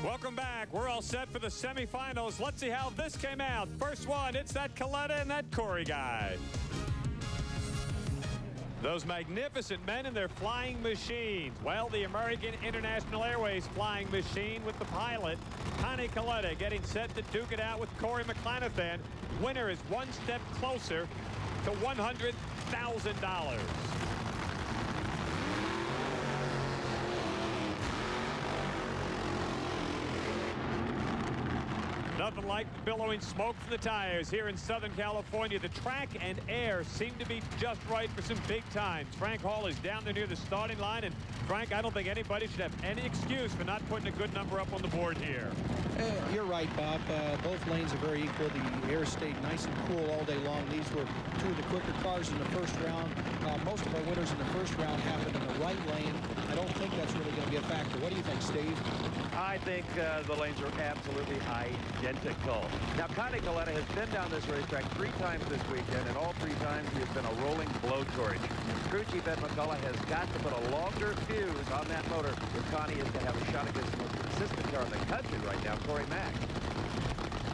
Welcome back. We're all set for the semifinals. Let's see how this came out. First one, it's that Coletta and that Corey guy. Those magnificent men in their flying machines. Well, the American International Airways flying machine with the pilot, Connie Coletta, getting set to duke it out with Corey McClanathan. Winner is one step closer to $100,000. Nothing like billowing smoke from the tires here in Southern California. The track and air seem to be just right for some big times. Frank Hall is down there near the starting line, and Frank, I don't think anybody should have any excuse for not putting a good number up on the board here. You're right, Bob. Both lanes are very equal. The air stayed nice and cool all day long. These were two of the quicker cars in the first round. Most of our winners in the first round happened in the right lane. I don't think that's really going to be a factor. What do you think, Steve? I think the lanes are absolutely identical. Now, Connie Coletta has been down this racetrack 3 times this weekend, and all 3 times he has been a rolling blowtorch. Crew chief Ed McCullough has got to put a longer fuse on that motor if Connie is to have a shot against the most consistent car in the country right now, Corey Mack.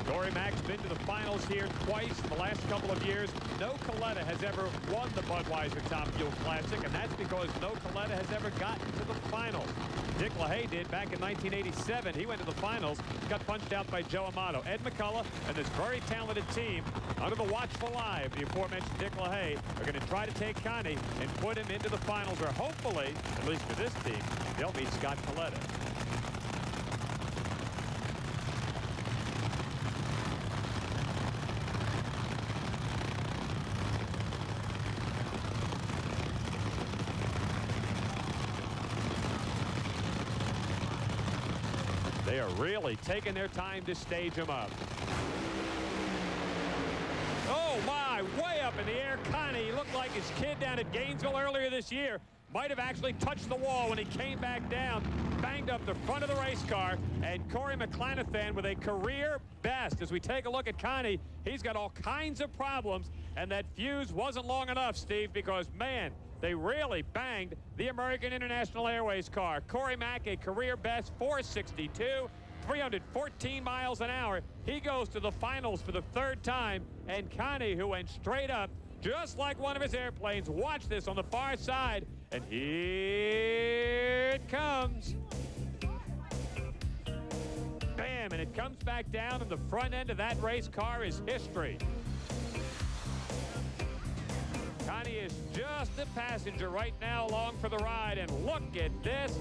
Corey Mack's been to the finals here twice in the last couple of years. No Coletta has ever won the Budweiser Top Fuel Classic, and that's because no Coletta has ever gotten to the finals. Dick LaHaye did back in 1987. He went to the finals, got punched out by Joe Amato. Ed McCullough and this very talented team, under the watchful eye of the aforementioned Dick LaHaye, are going to try to take Connie and put him into the finals, or hopefully, at least for this team, they'll meet Scott Coletta. They are really taking their time to stage him up. Oh, my, way up in the air. Connie looked like his kid down at Gainesville earlier this year. Might have actually touched the wall when he came back down, banged up the front of the race car, and Corey McClanathan with a career best. As we take a look at Connie, he's got all kinds of problems, and that fuse wasn't long enough, Steve, because, man, they really banged the American International Airways car. Corey Mack, a career best, 462, 314 miles an hour. He goes to the finals for the 3rd time, and Connie, who went straight up, just like one of his airplanes. Watch this on the far side, and here it comes. Bam, and it comes back down, and the front end of that race car is history. Connie is just a passenger right now along for the ride, and look at this.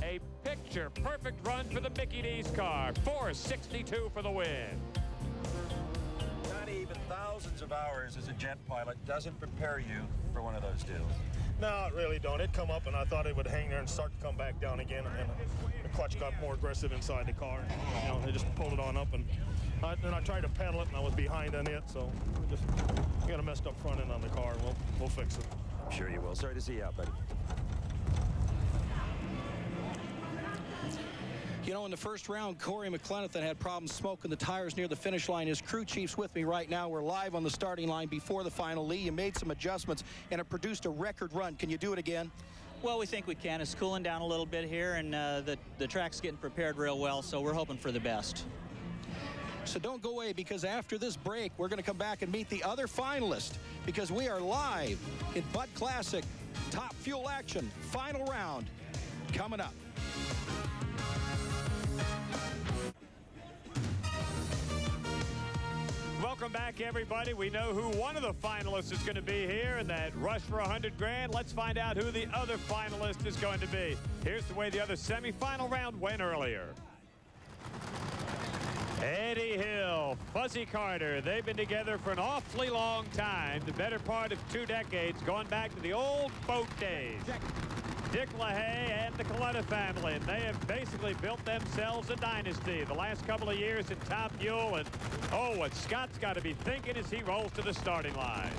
A picture-perfect run for the Mickey D's car. 462 for the win. Not even thousands of hours as a jet pilot doesn't prepare you for one of those deals. No, it really don't. It come up, and I thought it would hang there and start to come back down again, and the clutch got more aggressive inside the car. You know, they just pulled it on up, and then I tried to pedal it, and I was behind on it, so we just got a messed up front end on the car. We'll fix it. I'm sure you will. Sorry to see you out, buddy. You know, in the first round, Corey McClanathan had problems smoking the tires near the finish line. His crew chief's with me right now. We're live on the starting line before the final. Lee, you made some adjustments, and it produced a record run. Can you do it again? Well, we think we can. It's cooling down a little bit here, and the track's getting prepared real well, so we're hoping for the best. So don't go away, because after this break, we're going to come back and meet the other finalists, because we are live in Bud Classic Top Fuel Action final round coming up. Welcome back, everybody. We know who one of the finalists is going to be here in that rush for $100 grand. Let's find out who the other finalist is going to be. Here's the way the other semifinal round went earlier. Eddie Hill, Fuzzy Carter, they've been together for an awfully long time, the better part of 2 decades, going back to the old boat days. Dick LaHaye and the Coletta family, and they have basically built themselves a dynasty the last couple of years at Top Fuel, and oh, what Scott's got to be thinking as he rolls to the starting line.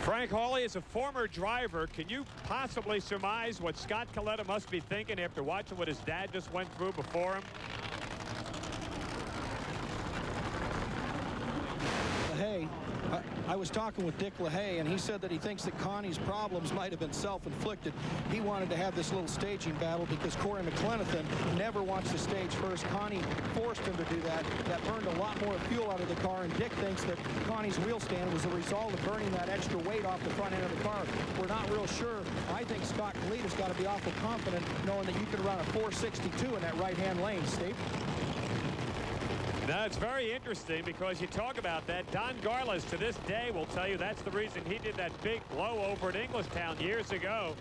Frank Hawley, as a former driver, can you possibly surmise what Scott Coletta must be thinking after watching what his dad just went through before him? I was talking with Dick LaHaye, and he said that he thinks that Connie's problems might have been self-inflicted. He wanted to have this little staging battle because Corey McLenithan never wants to stage first. Connie forced him to do that. That burned a lot more fuel out of the car, and Dick thinks that Connie's wheel stand was a result of burning that extra weight off the front end of the car. We're not real sure. I think Scott Kalita's got to be awful confident knowing that you could run a 462 in that right-hand lane, Steve. Now, it's very interesting because you talk about that. Don Garlis, to this day, will tell you that's the reason he did that big blow over at Englishtown years ago,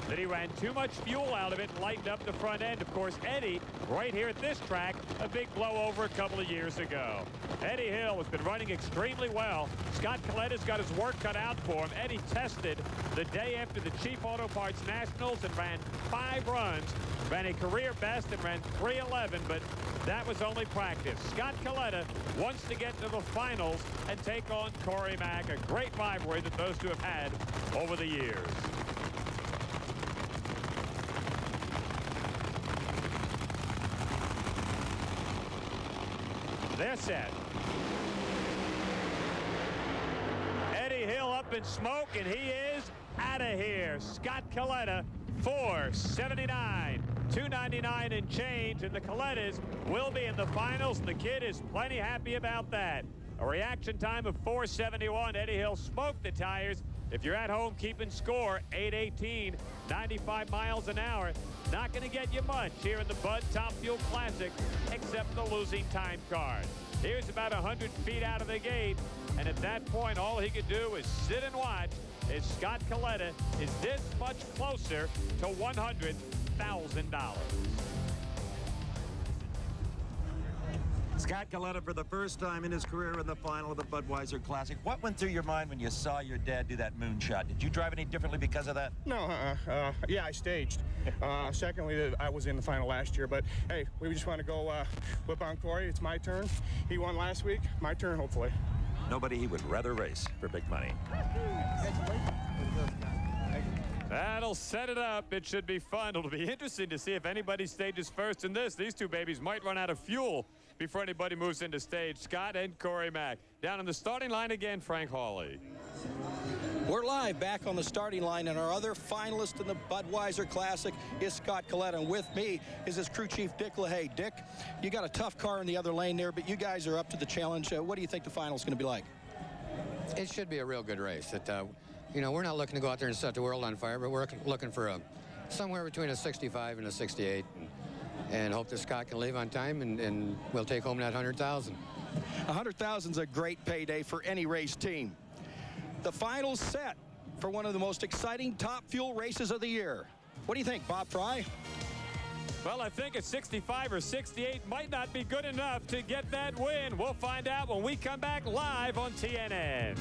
that he ran too much fuel out of it and lightened up the front end. Of course, Eddie, right here at this track, a big blow over a couple of years ago. Eddie Hill has been running extremely well. Scott Kalita's got his work cut out for him. Eddie tested the day after the Chief Auto Parts Nationals and ran 5 runs, ran a career best and ran 3:11, but that was only practice. Scott Kalita wants to get to the finals and take on Corey Mack, a great rivalry that those two have had over the years. They're set. Eddie Hill up in smoke, and he is out of here. Scott Kalita, 479. 299 and change, and the Kalitas will be in the finals, and the kid is plenty happy about that. A reaction time of 471. Eddie Hill smoked the tires. If you're at home keeping score, 818, 95 miles an hour. Not going to get you much here in the Bud Top Fuel Classic, except the losing time card. Here's about 100 feet out of the gate, and at that point, all he could do is sit and watch as Scott Kalita is this much closer to $100,000. Scott Kalita for the first time in his career in the final of the Budweiser Classic. What went through your mind when you saw your dad do that moonshot? Did you drive any differently because of that? No, yeah, I staged. Secondly, I was in the final last year, but hey, we just want to go whip on Corey. It's my turn. He won last week. My turn, hopefully. Nobody he would rather race for big money. That'll set it up. It should be fun. It'll be interesting to see if anybody stages first in this. These two babies might run out of fuel before anybody moves into stage. Scott and Corey Mack. Down on the starting line again, Frank Hawley. We're live back on the starting line, and our other finalist in the Budweiser Classic is Scott Kalita. And with me is his crew chief, Dick LaHaye. Dick, you got a tough car in the other lane there, but you guys are up to the challenge. What do you think the final's going to be like? It should be a real good race. You know, we're not looking to go out there and set the world on fire, but we're looking for somewhere between a 65 and a 68, and hope that Scott can leave on time, and we'll take home that $100,000. $100,000 is a great payday for any race team. The finals set for one of the most exciting top fuel races of the year. What do you think, Bob Fry? Well, I think a 65 or 68 might not be good enough to get that win. We'll find out when we come back live on TNN.